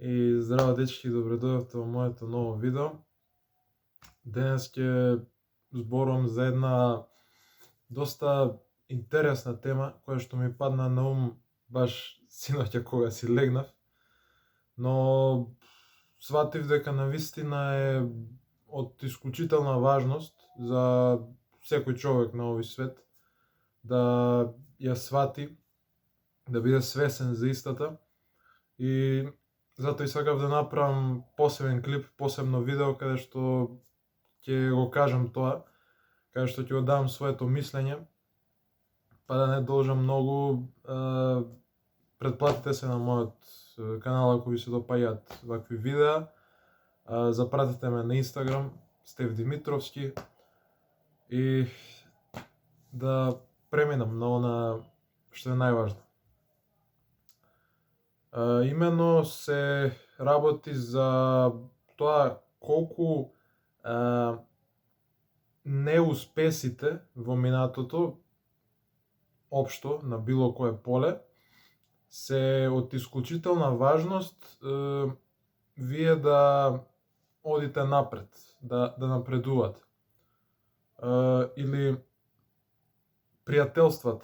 И здраво дечки, добре дојдовте во моето ново видео. Денес ќе зборувам за една доста интересна тема која што ми падна на ум баш синоќа кога си легнав, но сватив дека навистина е од исклучителна важност за секој човек на овој свет да ја свати, да биде свесен за истата и затоа и сакав да направам посебен клип, посебно видео каде што ќе го кажам тоа, каде што ќе го дадам своето мислење, па да не должам многу. Претплатите се на мојот канал ако ви се допаѓаат вакви видеа. Запратете ме на Instagram Стеф Димитровски и да преминам на она што е најважно. Имено се работи за тоа колку неуспесите во минатото општо на било кое поле се од исклучителна важност вие да одите напред, да напредувате. Или пријателствата,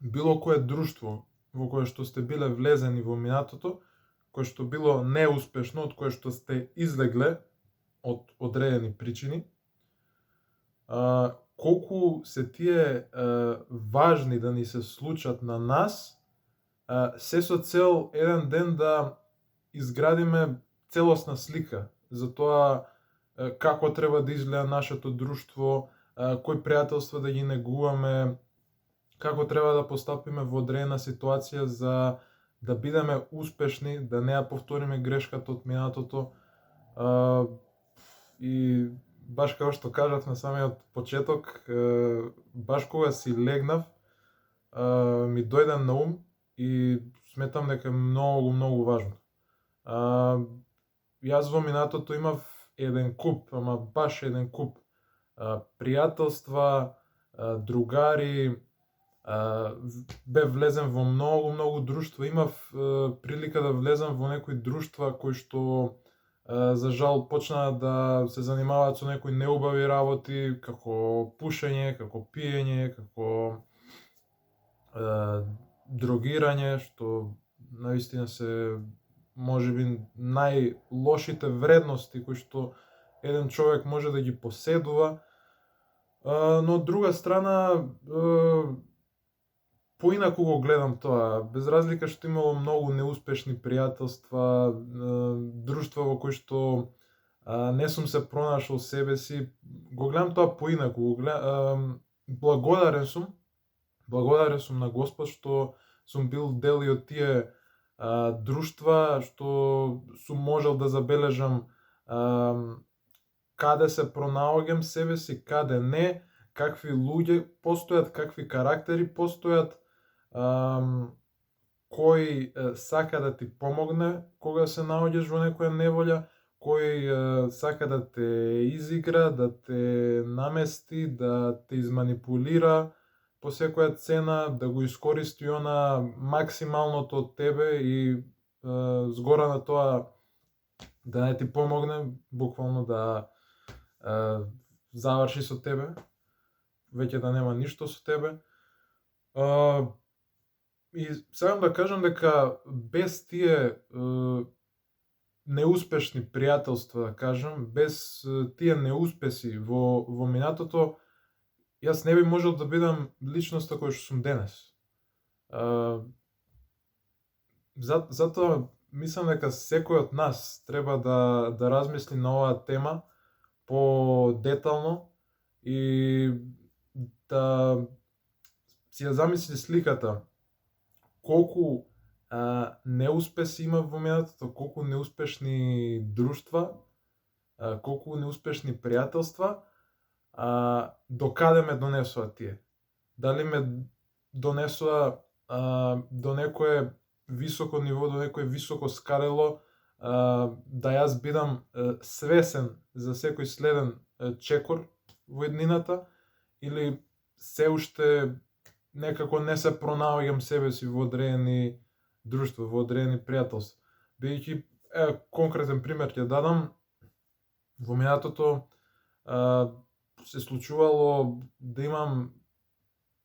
било кое друштво во кое што сте биле влезени во минатото, кое што било неуспешно, од кое што сте излегле од одредени причини, колку се тие важни да ни се случат на нас, се со цел еден ден да изградиме целосна слика за тоа како треба да изгледа нашето друштво, кои пријателства да ги негуваме, како треба да постапиме во одредена ситуација за да бидеме успешни, да не ја повториме грешката од минатото. И баш како што кажав на самиот почеток, баш кога си легнав, ми дојде на ум и сметам дека е многу важно. Јас во минатото имав еден куп, ама баш еден куп пријателства, другари, бев влезен во многу друштва, имав прилика да влезам во некои друштва кои што за жал почнаа да се занимаваат со некои неубави работи, како пушење, како пиење, како дрогирање, што наистина се можеби најлошите вредности кои што еден човек може да ги поседува, но од друга страна поинаку го гледам тоа, без разлика што имало многу неуспешни пријателства, друштва во кои што не сум се пронашол себе си, го гледам тоа поинаку, благодарен сум на Господ што сум бил дел и од тие друштва, што сум можел да забележам каде се пронаоѓам себе си, каде не, какви луѓе постојат, какви карактери постојат, кој сака да ти помогне кога се наоѓаш во некоја неволја, кој сака да те изигра, да те намести, да те изманипулира по секоја цена, да го искористи она максималното од тебе и згора на тоа да не ти помогне, буквално да заврши со тебе, веќе да нема ништо со тебе. И сакам да кажам дека без тие неуспешни пријателства, да кажам, без тие неуспеси во минатото, јас не би можел да бидам личноста која што сум денес. Затоа мислам дека секој од нас треба да размисли на оваа тема по-детално и да си ја замисли сликата колку неуспеси има во минатото, колку неуспешни друштва, колку неуспешни пријателства, до каде ме донесоа тие. Дали ме донесоа до некое високо ниво, до некое високо скалело, да јас бидам свесен за секој следен чекор во иднината, или се уште некако не се пронаоѓам себе си во одредени друштва, во одредени пријателства. Бидејќи, конкретен пример ќе дадам, во минатото се случувало да имам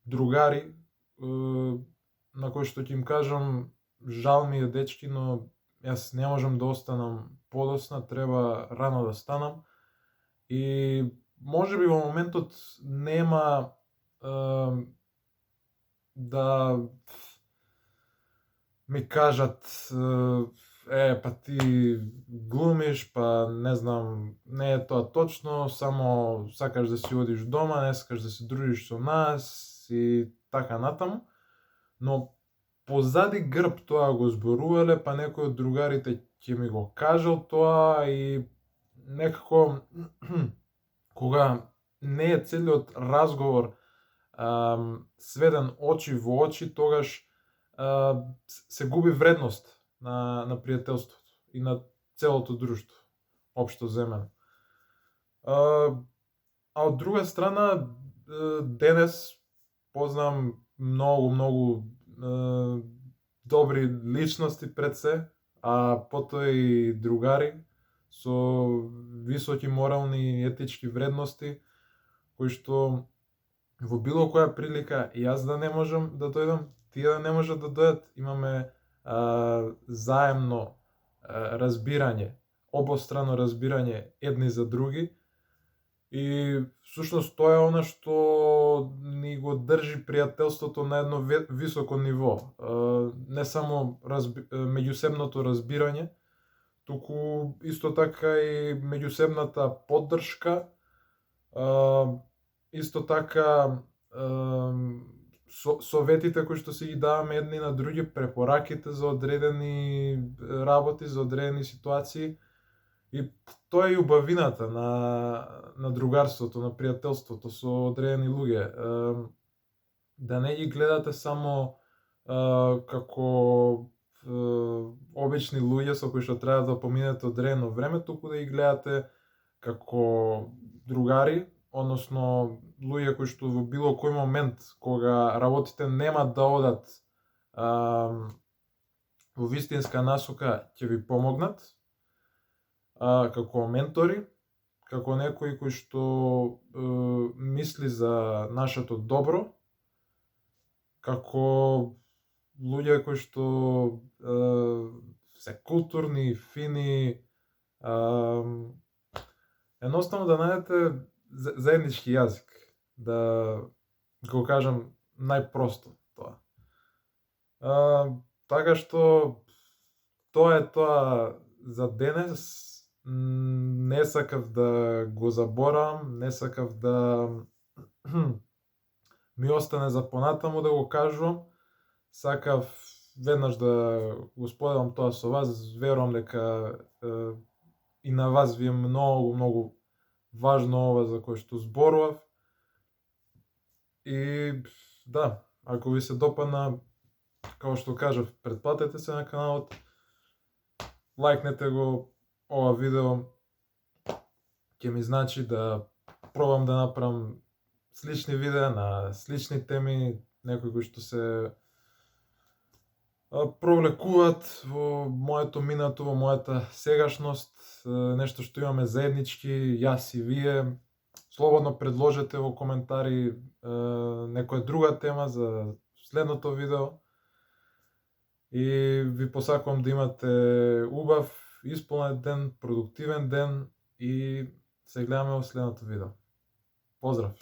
другари на кои што ќе им кажам жал ми е дечки, но јас не можам да останам подоцна, треба рано да станам. И можеби во моментот нема да ми кажат па ти глумиш, па не знам, не е тоа точно, само сакаш да си одиш дома, не сакаш да се дружиш со нас и така натаму. Но позади грб тоа го зборувале, па некој од другарите ќе ми го кажал тоа и некако кога не е целиот разговор сведен очи во очи, тогаш се губи вредност на пријателството и на целото друштво, општо земено. А од друга страна, денес познам многу добри личности пред се, а потоа и другари со високи морални и етички вредности, кои што во било која прилика јас да не можам да дојдам, тие да не можат да дојдат, имаме заемно разбирање, обострано разбирање едни за други, и всушност тоа е она што ни го држи пријателството на едно високо ниво. Не само меѓусебното разбирање, туку исто така и меѓусебната поддршка, исто така советите кои што си ги даваме едни на други, препораките за одредени работи, за одредени ситуации. И тоа е убавината на другарството, на пријателството со одредени луѓе. Да не ги гледате само како обични луѓе со кои што треба да поминете одредено време, туку да ги гледате како другари, односно луѓе кои што во било кој момент кога работите нема да одат во вистинска насока, ќе ви помогнат, како ментори, како некои кои што мисли за нашето добро, како луѓе кои што се културни, фини, едноставно да најдете заеднички јазик, да го кажам најпросто тоа. Така што тоа е тоа за денес. Не сакав да го заборавам, не сакав да ми остане за понатаму да го кажувам. Сакав веднаш да го споделам тоа со вас. Верувам дека и на вас ви е многу важно ова за кое што зборував. И да, ако ви се допадна, како што кажав, претплатете се на каналот, лајкнете го ова видео, ќе ми значи да пробам да направам слични видеа на слични теми, некои кои што се провлекуваат во моето минато, во мојата сегашност, нешто што имаме заеднички, јас и вие. Слободно предложете во коментари некоја друга тема за следното видео. И ви посакувам да имате убав, исполнет ден, продуктивен ден и се гледаме во следното видео. Поздрав!